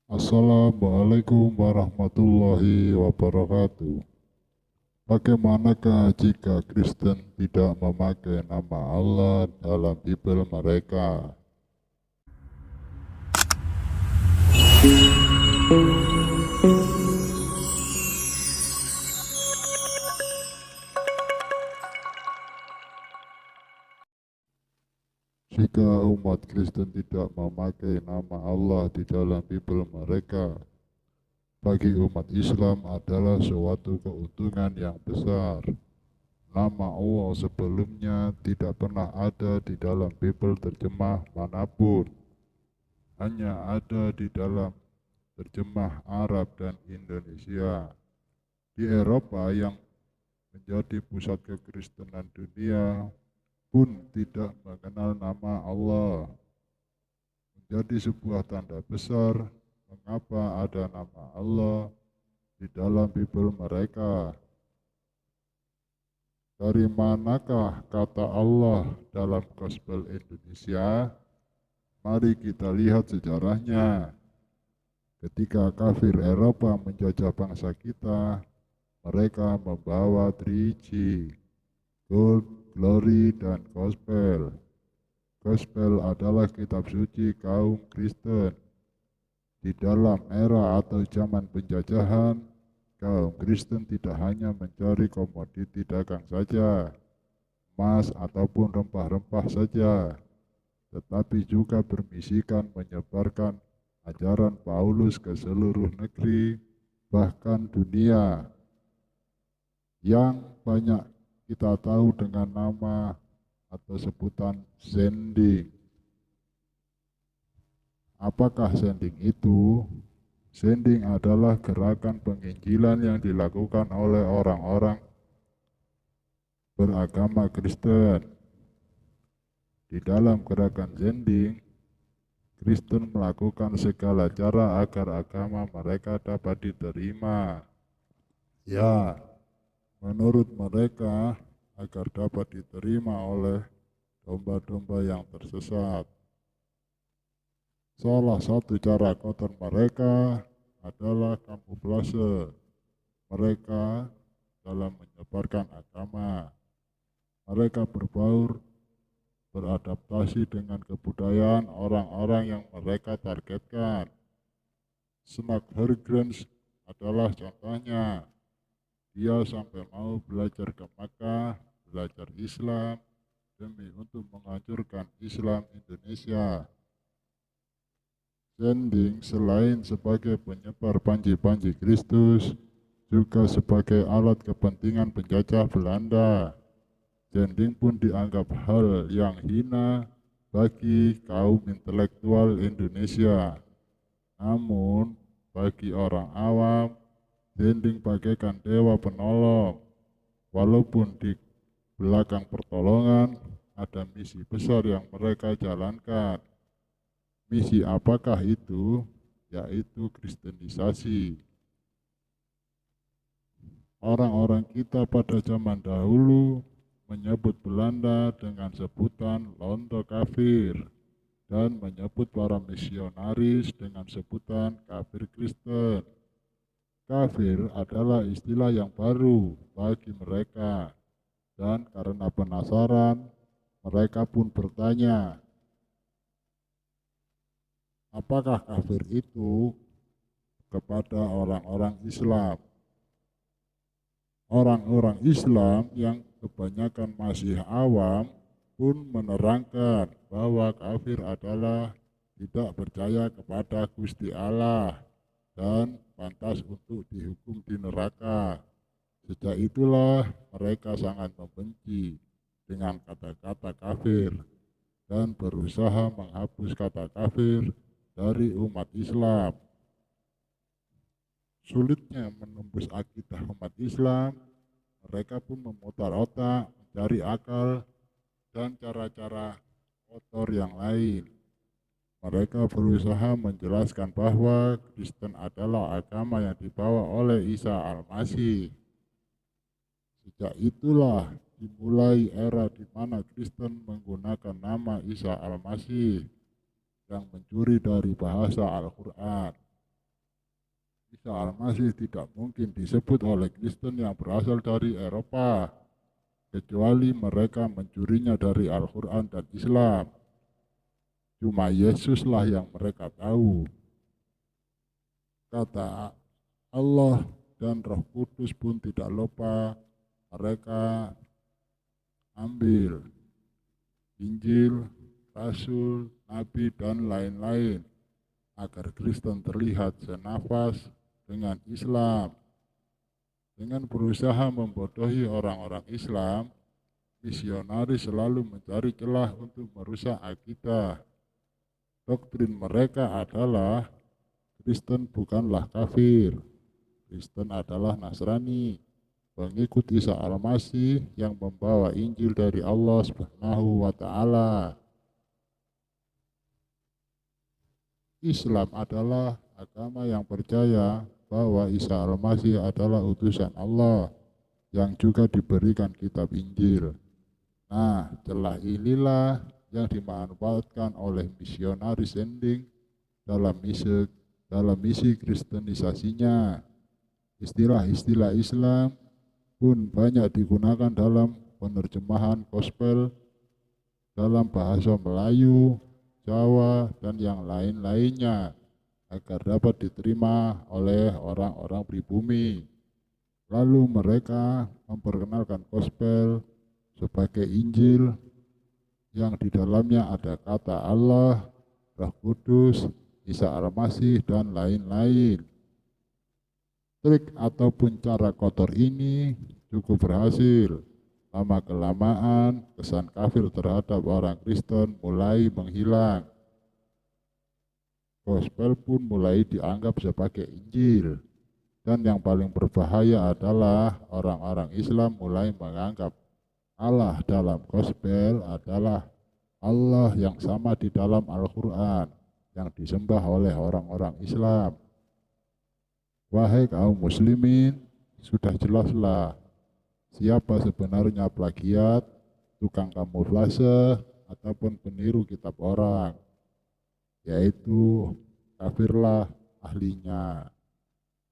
Assalamualaikum warahmatullahi wabarakatuh. Bagaimanakah jika Kristen tidak memakai nama Allah dalam Bible mereka? Jika umat Kristen tidak memakai nama Allah di dalam Bible mereka, bagi umat Islam adalah suatu keuntungan yang besar. Nama Allah sebelumnya tidak pernah ada di dalam Bible terjemah manapun. Hanya ada di dalam terjemah Arab dan Indonesia. Di Eropa yang menjadi pusat kekristenan dunia pun tidak mengenal nama Allah. Menjadi sebuah tanda besar mengapa ada nama Allah di dalam Bible mereka. Dari manakah kata Allah dalam Gospel Indonesia? Mari kita lihat sejarahnya. Ketika kafir Eropa menjajah bangsa kita, mereka membawa 3G, Gold, Glory, dan Gospel. Gospel adalah kitab suci kaum Kristen. Di dalam era atau zaman penjajahan, kaum Kristen tidak hanya mencari komoditi dagang saja, emas ataupun rempah-rempah saja, tetapi juga bermisikan menyebarkan ajaran Paulus ke seluruh negeri, bahkan dunia, yang banyak kita tahu dengan nama atau sebutan sending. Apakah sending itu? Sending adalah gerakan penginjilan yang dilakukan oleh orang-orang beragama Kristen. Di dalam gerakan sending, Kristen melakukan segala cara agar agama mereka dapat diterima. Ya, menurut mereka agar dapat diterima oleh domba-domba yang tersesat. Salah satu cara kotor mereka adalah kamuflase mereka dalam menyebarkan agama. Mereka berbaur, beradaptasi dengan kebudayaan orang-orang yang mereka targetkan. Snack Hergrens adalah contohnya. Dia sampai mau belajar ke Makkah, belajar Islam, demi untuk menghancurkan Islam Indonesia. Sending selain sebagai penyebar panji-panji Kristus, juga sebagai alat kepentingan penjajah Belanda. Sending pun dianggap hal yang hina bagi kaum intelektual Indonesia. Namun, bagi orang awam, sending bagaikan dewa penolong. Walaupun di belakang pertolongan ada misi besar yang mereka jalankan. Misi apakah itu? Yaitu kristenisasi. Orang-orang kita pada zaman dahulu menyebut Belanda dengan sebutan Londo Kafir dan menyebut para misionaris dengan sebutan kafir Kristen. Kafir adalah istilah yang baru bagi mereka, dan karena penasaran, mereka pun bertanya, apakah kafir itu kepada orang-orang Islam? Orang-orang Islam yang kebanyakan masih awam pun menerangkan bahwa kafir adalah tidak percaya kepada Gusti Allah dan pantas untuk dihukum di neraka. Sejak itulah mereka sangat membenci dengan kata-kata kafir dan berusaha menghapus kata kafir dari umat Islam. Sulitnya menembus akidah umat Islam, mereka pun memutar otak, mencari akal, dan cara-cara kotor yang lain. Mereka berusaha menjelaskan bahwa Kristen adalah agama yang dibawa oleh Isa Al-Masih. Sejak itulah dimulai era di mana Kristen menggunakan nama Isa Al-Masih yang mencuri dari bahasa Al-Quran. Isa Al-Masih tidak mungkin disebut oleh Kristen yang berasal dari Eropa, kecuali mereka mencurinya dari Al-Quran dan Islam. Cuma Yesuslah yang mereka tahu. Kata Allah dan Roh Kudus pun tidak lupa mereka ambil Injil, Rasul, Nabi, dan lain-lain agar Kristen terlihat senafas dengan Islam. Dengan berusaha membodohi orang-orang Islam, misionaris selalu mencari celah untuk merusak akidah. Doktrin mereka adalah Kristen bukanlah kafir, Kristen adalah Nasrani, pengikut Isa Al-Masih yang membawa Injil dari Allah Subhanahu wa Ta'ala. Islam adalah agama yang percaya bahwa Isa Al-Masih adalah utusan Allah yang juga diberikan kitab Injil. Nah, celah inilah yang dimanfaatkan oleh misionaris sending dalam misi kristenisasinya. Istilah-istilah Islam pun banyak digunakan dalam penerjemahan gospel dalam bahasa Melayu, Jawa, dan yang lain-lainnya agar dapat diterima oleh orang-orang pribumi. Lalu mereka memperkenalkan gospel sebagai Injil yang di dalamnya ada kata Allah, Roh Kudus, Isa Al-Masih, dan lain-lain. Trik ataupun cara kotor ini cukup berhasil. Lama-kelamaan, kesan kafir terhadap orang Kristen mulai menghilang. Gospel pun mulai dianggap sebagai Injil. Dan yang paling berbahaya adalah orang-orang Islam mulai menganggap Allah dalam gospel adalah Allah yang sama di dalam Al-Quran yang disembah oleh orang-orang Islam. Wahai kaum muslimin, sudah jelaslah siapa sebenarnya plagiat, tukang kamuflase, ataupun peniru kitab orang, yaitu kafirlah ahlinya.